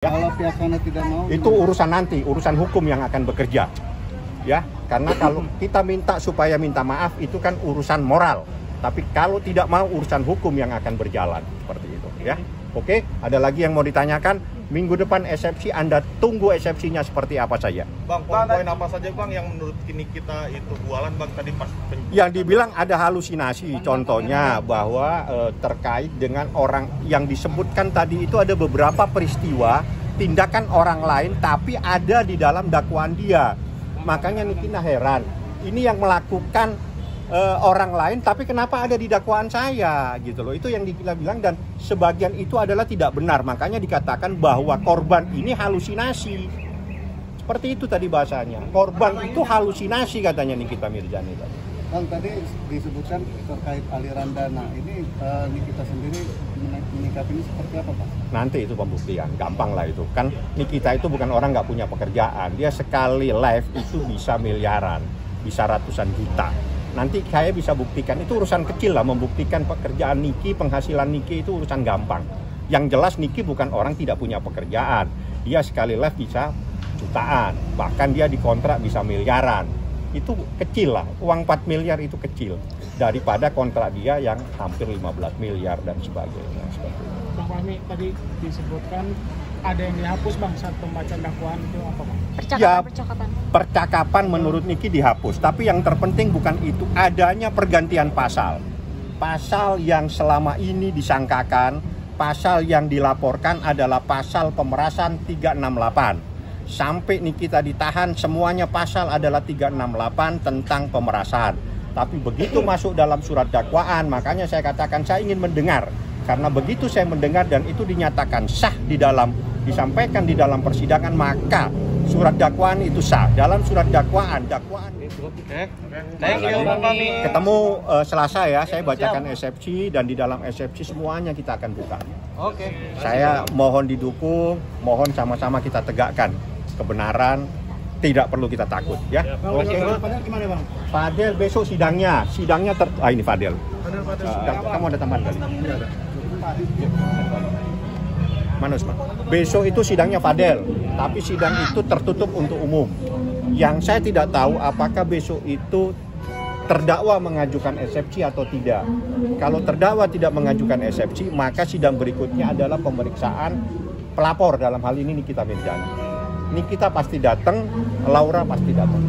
Ya. Kalau pihak sana tidak mau, itu urusan nanti, urusan hukum yang akan bekerja. Ya, karena kalau kita minta supaya minta maaf itu kan urusan moral. Tapi kalau tidak mau urusan hukum yang akan berjalan seperti itu, ya. Oke, ada lagi yang mau ditanyakan? Minggu depan eksepsi, Anda tunggu eksepsinya seperti apa saja. Bang, poin apa saja Bang yang menurut kini kita itu bualan Bang tadi pas yang dibilang ada halusinasi, contohnya bahwa terkait dengan orang yang disebutkan tadi itu ada beberapa peristiwa tindakan orang lain tapi ada di dalam dakwaan dia. Makanya Nikita heran, ini yang melakukan orang lain tapi kenapa ada di dakwaan saya gitu loh. Itu yang dibilang dan sebagian itu adalah tidak benar. Makanya dikatakan bahwa korban ini halusinasi. Seperti itu tadi bahasanya. Korban itu halusinasi katanya Nikita Mirzani tadi. Bang, tadi disebutkan terkait aliran dana. Ini Nikita sendiri menyikapinya seperti apa, Pak? Nanti itu pembuktian, gampang lah itu. Kan Nikita itu bukan orang nggak punya pekerjaan. Dia sekali live itu bisa miliaran, bisa ratusan juta. Nanti saya bisa buktikan, itu urusan kecil lah, membuktikan pekerjaan Niki, penghasilan Niki itu urusan gampang. Yang jelas Niki bukan orang tidak punya pekerjaan. Dia sekali live bisa jutaan, bahkan dia dikontrak bisa miliaran. Itu kecil lah, uang 4 miliar itu kecil daripada kontrak dia yang hampir 15 miliar dan sebagainya. Bang Fahmi, tadi disebutkan ada yang dihapus Bang saat pembacaan dakwaan itu apa Bang? Percakapan menurut Niki dihapus, tapi yang terpenting bukan itu, adanya pergantian pasal. Pasal yang selama ini disangkakan, pasal yang dilaporkan adalah pasal pemerasan 368. Sampai Nikita ditahan, semuanya pasal adalah 368 tentang pemerasan. Tapi begitu masuk dalam surat dakwaan, makanya saya katakan saya ingin mendengar. Karena begitu saya mendengar dan itu dinyatakan sah disampaikan di dalam persidangan, maka surat dakwaan itu sah. Dalam surat dakwaan ketemu Selasa ya, saya bacakan eksepsi dan di dalam eksepsi semuanya kita akan buka. Oke. Saya mohon didukung, mohon sama-sama kita tegakkan kebenaran, tidak perlu kita takut ya. Oke. Fadel gimana Bang? Fadel besok sidangnya ini Fadel. Kamu ada tambahan kali? Mana Usman? Besok itu sidangnya Fadel, tapi sidang itu tertutup untuk umum. Yang saya tidak tahu apakah besok itu terdakwa mengajukan eksepsi atau tidak. Kalau terdakwa tidak mengajukan eksepsi, maka sidang berikutnya adalah pemeriksaan pelapor, dalam hal ini Nikita Mirzani. Nikita pasti datang, Laura pasti datang.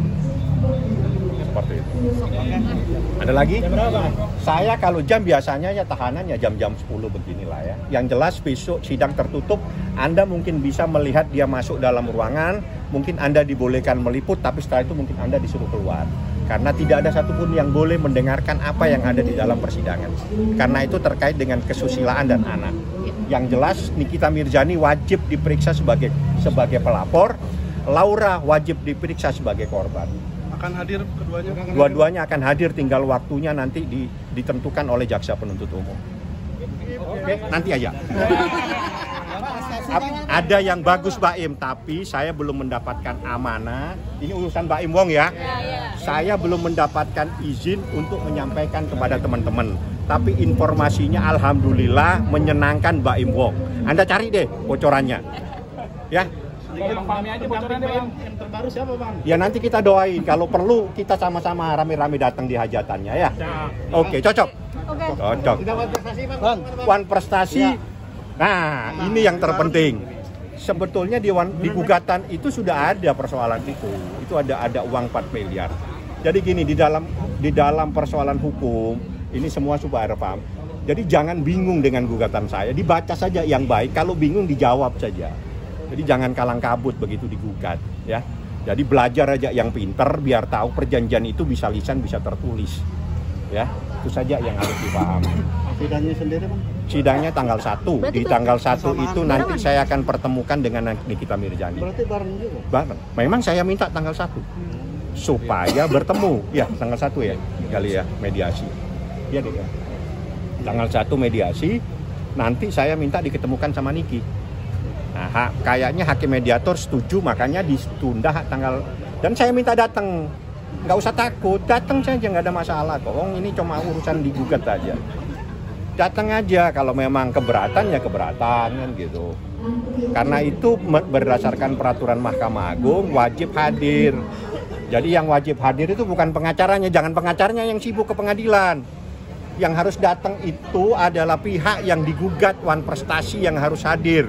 Seperti itu. Ada lagi? Saya kalau jam biasanya ya tahanan ya jam-jam 10 beginilah ya. Yang jelas besok sidang tertutup, Anda mungkin bisa melihat dia masuk dalam ruangan, mungkin Anda dibolehkan meliput, tapi setelah itu mungkin Anda disuruh keluar. Karena tidak ada satupun yang boleh mendengarkan apa yang ada di dalam persidangan. Karena itu terkait dengan kesusilaan dan anak. Yang jelas Nikita Mirzani wajib diperiksa sebagai pelapor, Laura wajib diperiksa sebagai korban. Akan hadir keduanya? Dua-duanya akan hadir, tinggal waktunya nanti ditentukan oleh jaksa penuntut umum. Oke, nanti aja. Ada yang bagus Baim, tapi saya belum mendapatkan amanah. Ini urusan Baim Wong ya. Saya belum mendapatkan izin untuk menyampaikan kepada teman-teman. Tapi informasinya alhamdulillah menyenangkan Baim Wong. Anda cari deh bocorannya. Ya. Bang Fahmi aja bocorannya Bang, yang terbaru siapa Bang? Ya nanti kita doain, kalau perlu kita sama-sama rame-rame datang di hajatannya ya. Oke, cocok. Cocok. Wan prestasi. Nah, ini yang terpenting. Sebetulnya di gugatan itu sudah ada persoalan itu. Itu ada uang 4 miliar. Jadi gini, di dalam persoalan hukum ini semua sudah ada paham. Jadi jangan bingung dengan gugatan saya, dibaca saja yang baik, kalau bingung dijawab saja. Jadi jangan kalang kabut begitu digugat ya. Jadi belajar aja yang pinter biar tahu perjanjian itu bisa lisan bisa tertulis. Ya, itu saja yang harus dipahami. Sidangnya sendiri Bang? Sidangnya tanggal 1. Di tanggal 1 itu nanti saya akan pertemukan dengan Nikita Mirzani. Berarti bareng juga? Bareng. Memang saya minta tanggal 1. Supaya bertemu. Ya, tanggal 1 ya. Kali ya, mediasi. Iya deh. Tanggal 1 mediasi, nanti saya minta diketemukan sama Niki. Nah, kayaknya hakim mediator setuju, makanya ditunda tanggal. Dan saya minta datang, nggak usah takut, datang saja, nggak ada masalah kok. Ini cuma urusan digugat aja. Datang aja, kalau memang keberatan ya keberatan kan gitu. Karena itu berdasarkan peraturan Mahkamah Agung wajib hadir. Jadi yang wajib hadir itu bukan pengacaranya, jangan pengacaranya yang sibuk ke pengadilan. Yang harus datang itu adalah pihak yang digugat, wan prestasi yang harus hadir.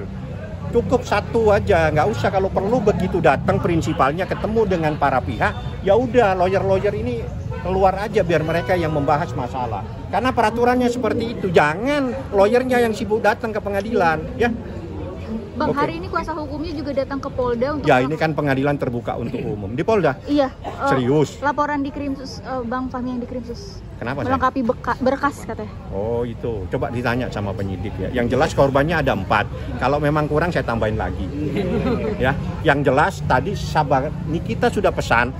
Cukup satu aja, nggak usah kalau perlu begitu datang prinsipalnya ketemu dengan para pihak, ya udah lawyer ini keluar aja biar mereka yang membahas masalah. Karena peraturannya seperti itu, jangan lawyernya yang sibuk datang ke pengadilan, ya. Bang, Oke. hari ini kuasa hukumnya juga datang ke Polda untuk Ya ini kan pengadilan terbuka untuk umum di Polda. Iya. Serius? Laporan di Krimsus, Bang Fahmi yang di Krimsus. Kenapa saya? Melengkapi berkas katanya. Oh itu, coba ditanya sama penyidik ya. Yang jelas korbannya ada 4. Kalau memang kurang saya tambahin lagi. Ya, yang jelas tadi sabar Nikita sudah pesan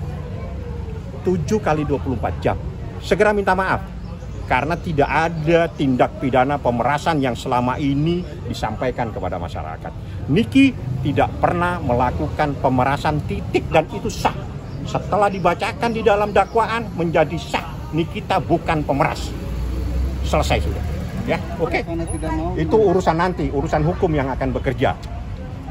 7 kali 24 jam. Segera minta maaf karena tidak ada tindak pidana pemerasan yang selama ini disampaikan kepada masyarakat. Niki tidak pernah melakukan pemerasan titik dan itu sah. Setelah dibacakan di dalam dakwaan menjadi sah. Nikita bukan pemeras. Selesai sudah. Ya, oke. Karena tidak mau. Itu urusan nanti, urusan hukum yang akan bekerja.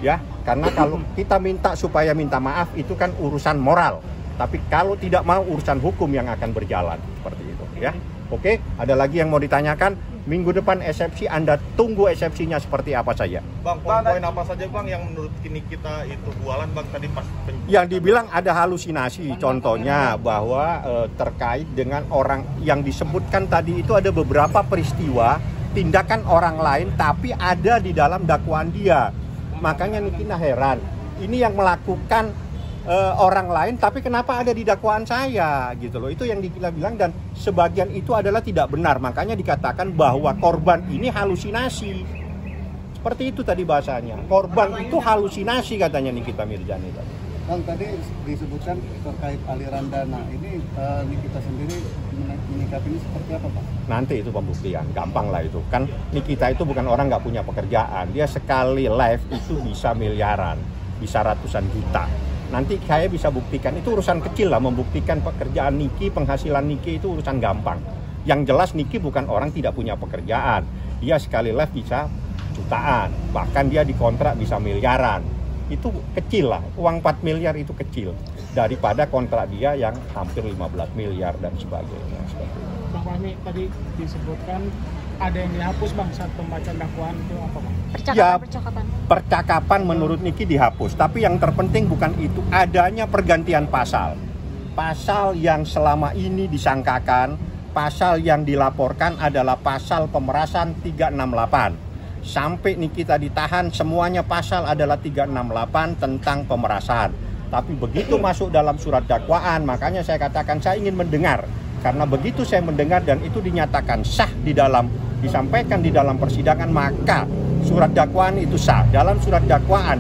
Ya, karena kalau kita minta supaya minta maaf itu kan urusan moral. Tapi kalau tidak mau urusan hukum yang akan berjalan seperti itu, ya. Oke, ada lagi yang mau ditanyakan? Minggu depan eksepsi, Anda tunggu eksepsinya seperti apa saja. Bang, poin apa saja Bang yang menurut kita itu bualan Bang tadi pas Yang dibilang ada halusinasi, contohnya bahwa terkait dengan orang yang disebutkan tadi itu ada beberapa peristiwa tindakan orang lain tapi ada di dalam dakwaan dia. Makanya Nikita heran, ini yang melakukan orang lain tapi kenapa ada di dakwaan saya gitu loh. Itu yang Nikita bilang dan sebagian itu adalah tidak benar. Makanya dikatakan bahwa korban ini halusinasi. Seperti itu tadi bahasanya. Korban itu halusinasi katanya Nikita Mirzani tadi. Bang, tadi disebutkan terkait aliran dana. Ini Nikita sendiri menyikapi ini seperti apa, Pak? Nanti itu pembuktian, gampang lah itu. Kan Nikita itu bukan orang nggak punya pekerjaan. Dia sekali live itu bisa miliaran, bisa ratusan juta. Nanti saya bisa buktikan, itu urusan kecil lah, membuktikan pekerjaan Niki, penghasilan Niki itu urusan gampang. Yang jelas Niki bukan orang tidak punya pekerjaan. Dia sekali live bisa jutaan, bahkan dia dikontrak bisa miliaran. Itu kecil lah, uang 4 miliar itu kecil daripada kontrak dia yang hampir 15 miliar dan sebagainya. Bang Fahmi, tadi disebutkan ada yang dihapus Bang saat pembacaan dakwaan itu apa Bang? Percakapan. Percakapan menurut Niki dihapus, tapi yang terpenting bukan itu, adanya pergantian pasal. Pasal yang selama ini disangkakan, pasal yang dilaporkan adalah pasal pemerasan 368. Sampai Nikita ditahan, semuanya pasal adalah 368 tentang pemerasan. Tapi begitu masuk dalam surat dakwaan, makanya saya katakan saya ingin mendengar. Karena begitu saya mendengar dan itu dinyatakan sah di dalam, disampaikan di dalam persidangan, maka surat dakwaan itu sah. Dalam surat dakwaan